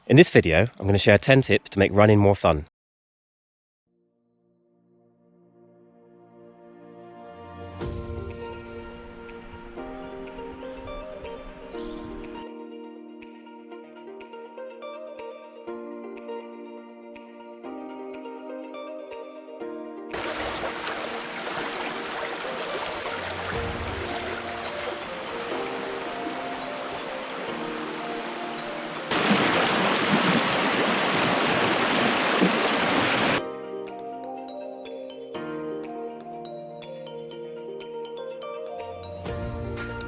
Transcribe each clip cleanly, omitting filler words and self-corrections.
In this video, I'm going to share 10 tips to make running more fun.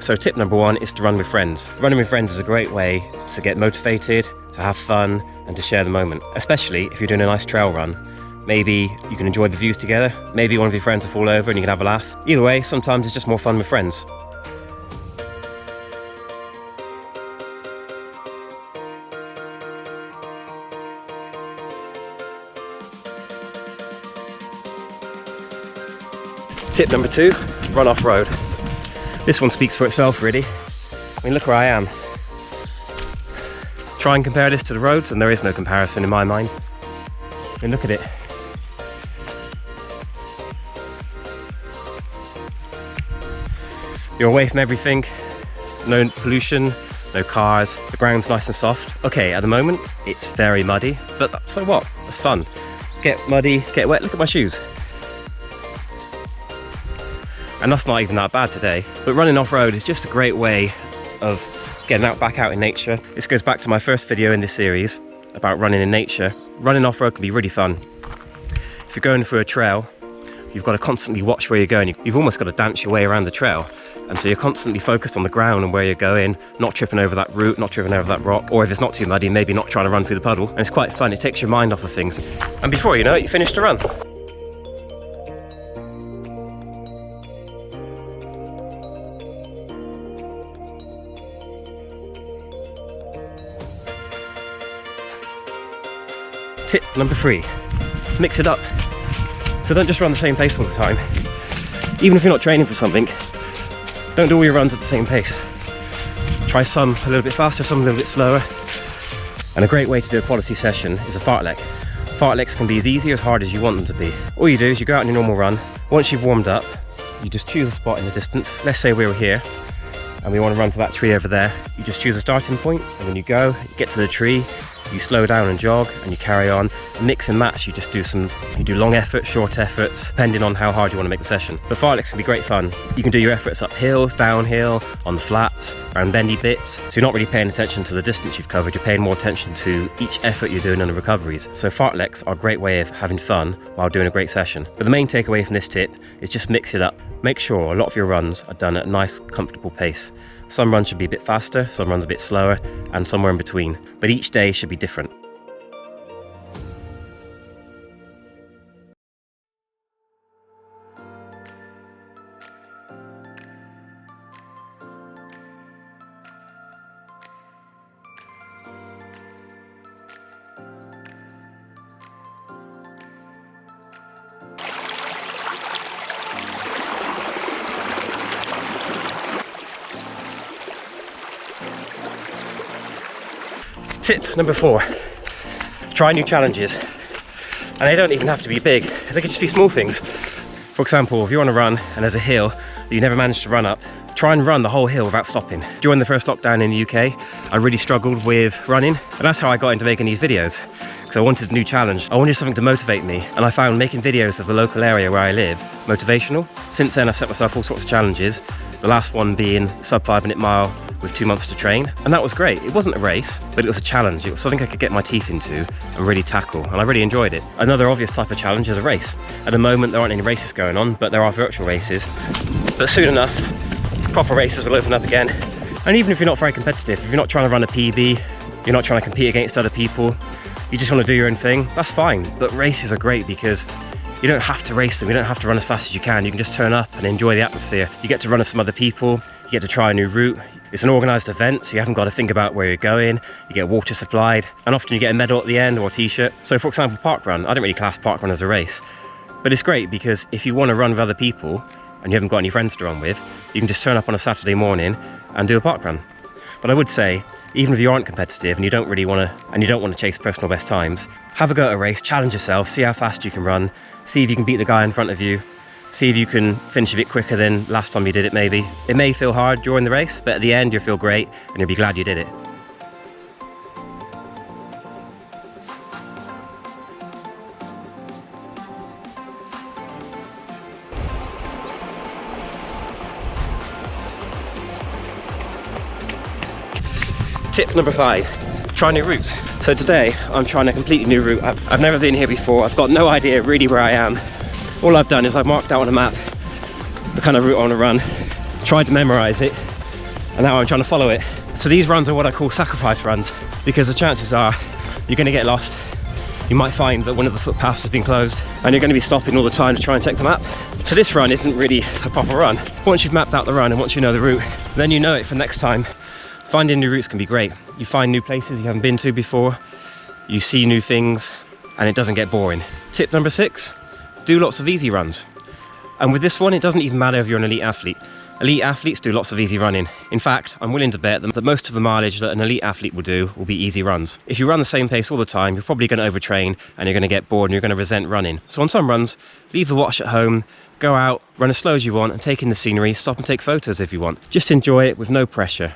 So tip number 1 is to run with friends. Running with friends is a great way to get motivated, to have fun, and to share the moment. Especially if you're doing a nice trail run. Maybe you can enjoy the views together, maybe one of your friends will fall over and you can have a laugh. Either way, sometimes it's just more fun with friends. Tip number 2, run off-road. This one speaks for itself, really. I mean, look where I am. Try and compare this to the roads, and there is no comparison in my mind. I mean, look at it. You're away from everything, no pollution, no cars, the ground's nice and soft. Okay, at the moment, it's very muddy, but so what? It's fun. Get muddy, get wet, look at my shoes. And that's not even that bad today. But running off-road is just a great way of getting back out in nature. This goes back to my first video in this series about running in nature. Running off-road can be really fun. If you're going through a trail, you've got to constantly watch where you're going. You've almost got to dance your way around the trail. And so you're constantly focused on the ground and where you're going, not tripping over that root, not tripping over that rock, or if it's not too muddy, maybe not trying to run through the puddle. And it's quite fun, it takes your mind off of things. And before you know it, you finished the run. Tip number 3, mix it up. So don't just run the same pace all the time. Even if you're not training for something, don't do all your runs at the same pace. Try some a little bit faster, some a little bit slower. And a great way to do a quality session is a fartlek. Fartleks can be as easy or as hard as you want them to be. All you do is you go out on your normal run. Once you've warmed up, you just choose a spot in the distance. Let's say we were here and we want to run to that tree over there. You just choose a starting point, and when you go, you get to the tree, you slow down and jog, and you carry on. Mix and match, you do long efforts, short efforts, depending on how hard you want to make the session. But fartleks can be great fun. You can do your efforts up hills, downhill, on the flats, around bendy bits. So you're not really paying attention to the distance you've covered, you're paying more attention to each effort you're doing and the recoveries. So fartleks are a great way of having fun while doing a great session. But the main takeaway from this tip is just mix it up. Make sure a lot of your runs are done at a nice, comfortable pace. Some runs should be a bit faster, some runs a bit slower, and somewhere in between. But each day should be different. Tip number 4, try new challenges. And they don't even have to be big, they could just be small things. For example, if you're on a run and there's a hill that you never managed to run up, try and run the whole hill without stopping. During the first lockdown in the UK, I really struggled with running, and that's how I got into making these videos. Because I wanted a new challenge, I wanted something to motivate me, and I found making videos of the local area where I live motivational. Since then I've set myself all sorts of challenges, the last one being sub 5-minute mile with 2 months to train, and that was great. It wasn't a race, but it was a challenge. It was something I could get my teeth into and really tackle, and I really enjoyed it. Another obvious type of challenge is a race. At the moment there aren't any races going on, but there are virtual races. But soon enough, proper races will open up again. And even if you're not very competitive, if you're not trying to run a PB, you're not trying to compete against other people, you just want to do your own thing, that's fine. But races are great because you don't have to race them, you don't have to run as fast as you can just turn up and enjoy the atmosphere. You get to run with some other people, you get to try a new route. It's an organised event, so you haven't got to think about where you're going, you get water supplied, and often you get a medal at the end or a t-shirt. So for example, parkrun, I don't really class parkrun as a race, but it's great because if you want to run with other people and you haven't got any friends to run with, you can just turn up on a Saturday morning and do a parkrun. But I would say, Even if you aren't competitive and you don't want to chase personal best times, have a go at a race, challenge yourself, see how fast you can run, see if you can beat the guy in front of you, see if you can finish a bit quicker than last time you did it maybe. It may feel hard during the race, but at the end you'll feel great and you'll be glad you did it. Tip number 5, try new routes. So today I'm trying a completely new route. I've never been here before. I've got no idea really where I am. All I've done is I've marked out on a map the kind of route I want to run, tried to memorize it, and now I'm trying to follow it. So these runs are what I call sacrifice runs, because the chances are you're going to get lost. You might find that one of the footpaths has been closed and you're going to be stopping all the time to try and check the map. So this run isn't really a proper run. Once you've mapped out the run and once you know the route, then you know it for next time. Finding new routes can be great. You find new places you haven't been to before, you see new things, and it doesn't get boring. Tip number 6, do lots of easy runs. And with this one, it doesn't even matter if you're an elite athlete. Elite athletes do lots of easy running. In fact, I'm willing to bet that most of the mileage that an elite athlete will do will be easy runs. If you run the same pace all the time, you're probably going to overtrain and you're going to get bored and you're going to resent running. So on some runs, leave the watch at home, go out, run as slow as you want and take in the scenery, stop and take photos if you want. Just enjoy it with no pressure.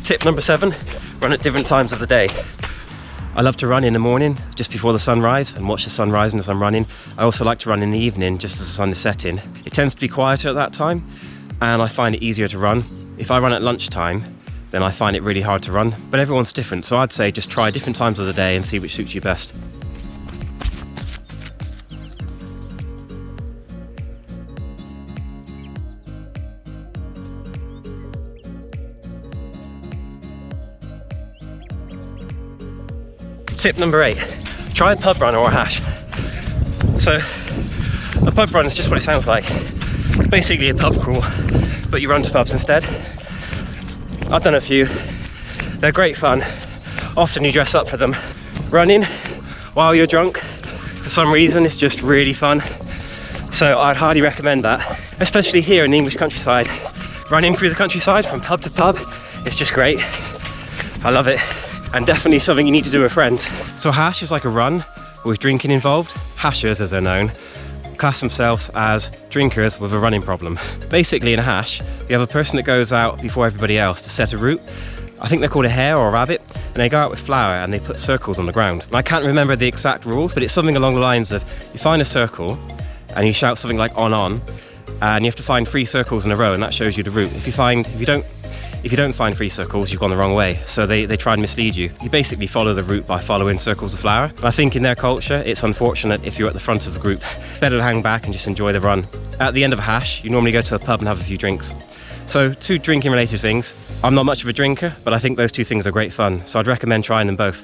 Tip number 7, run at different times of the day. I love to run in the morning, just before the sunrise, and watch the sun rising as I'm running. I also like to run in the evening, just as the sun is setting. It tends to be quieter at that time, and I find it easier to run. If I run at lunchtime, then I find it really hard to run, but everyone's different, so I'd say just try different times of the day and see which suits you best. Tip number 8, try a pub run or a hash. So a pub run is just what it sounds like. It's basically a pub crawl, but you run to pubs instead. I've done a few. They're great fun. Often you dress up for them. Running while you're drunk, for some reason, it's just really fun. So I'd highly recommend that, especially here in the English countryside. Running through the countryside from pub to pub, it's just great. I love it. And definitely something you need to do with friends. So a hash is like a run with drinking involved. Hashers, as they're known, class themselves as drinkers with a running problem. Basically in a hash, you have a person that goes out before everybody else to set a route. I think they're called a hare or a rabbit, and they go out with flour and they put circles on the ground. And I can't remember the exact rules, but it's something along the lines of you find a circle and you shout something like on, and you have to find 3 circles in a row, and that shows you the route. If you don't find 3 circles, you've gone the wrong way. So they try and mislead you. You basically follow the route by following circles of flour. And I think in their culture, it's unfortunate if you're at the front of the group. Better to hang back and just enjoy the run. At the end of a hash, you normally go to a pub and have a few drinks. So 2 drinking related things. I'm not much of a drinker, but I think those 2 things are great fun. So I'd recommend trying them both.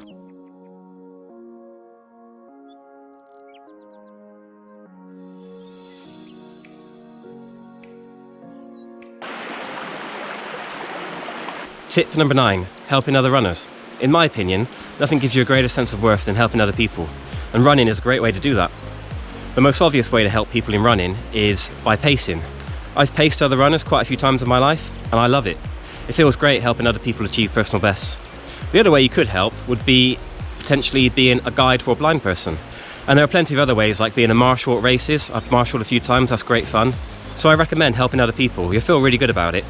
Tip number 9, helping other runners. In my opinion, nothing gives you a greater sense of worth than helping other people, and running is a great way to do that. The most obvious way to help people in running is by pacing. I've paced other runners quite a few times in my life, and I love it. It feels great helping other people achieve personal bests. The other way you could help would be potentially being a guide for a blind person. And there are plenty of other ways, like being a marshal at races. I've marshaled a few times, that's great fun. So I recommend helping other people. You'll feel really good about it.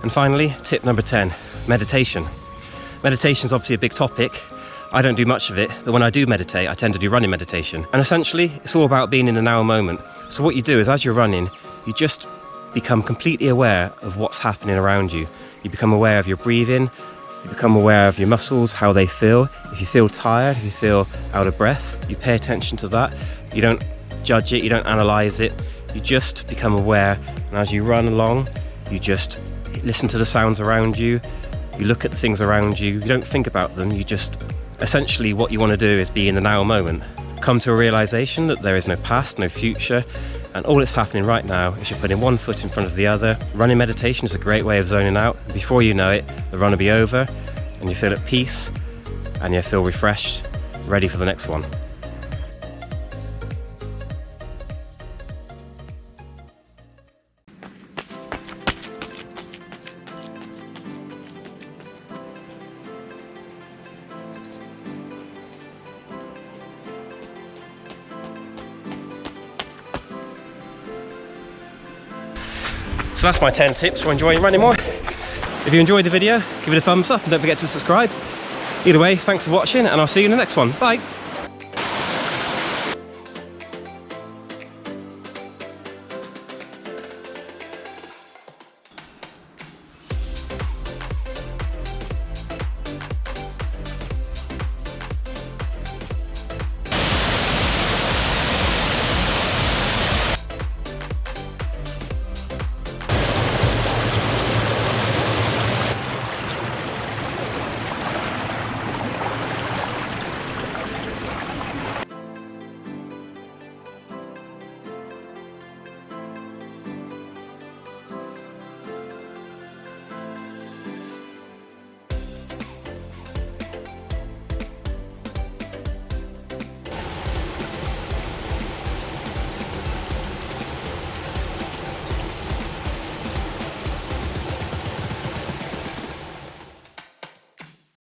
And finally, tip number 10, meditation. Meditation is obviously a big topic. I don't do much of it, but when I do meditate, I tend to do running meditation. And essentially, it's all about being in the now moment. So what you do is, as you're running, you just become completely aware of what's happening around you. You become aware of your breathing, you become aware of your muscles, how they feel. If you feel tired, if you feel out of breath, you pay attention to that. You don't judge it, you don't analyze it. You just become aware, and as you run along, you just listen to the sounds around you, you look at the things around you, you don't think about them, you just, essentially what you want to do is be in the now moment. Come to a realization that there is no past, no future, and all that's happening right now is you're putting one foot in front of the other. Running meditation is a great way of zoning out. Before you know it, the run will be over, and you feel at peace, and you feel refreshed, ready for the next one. So that's my 10 tips for enjoying running more. If you enjoyed the video, give it a thumbs up and don't forget to subscribe. Either way, thanks for watching and I'll see you in the next one. Bye.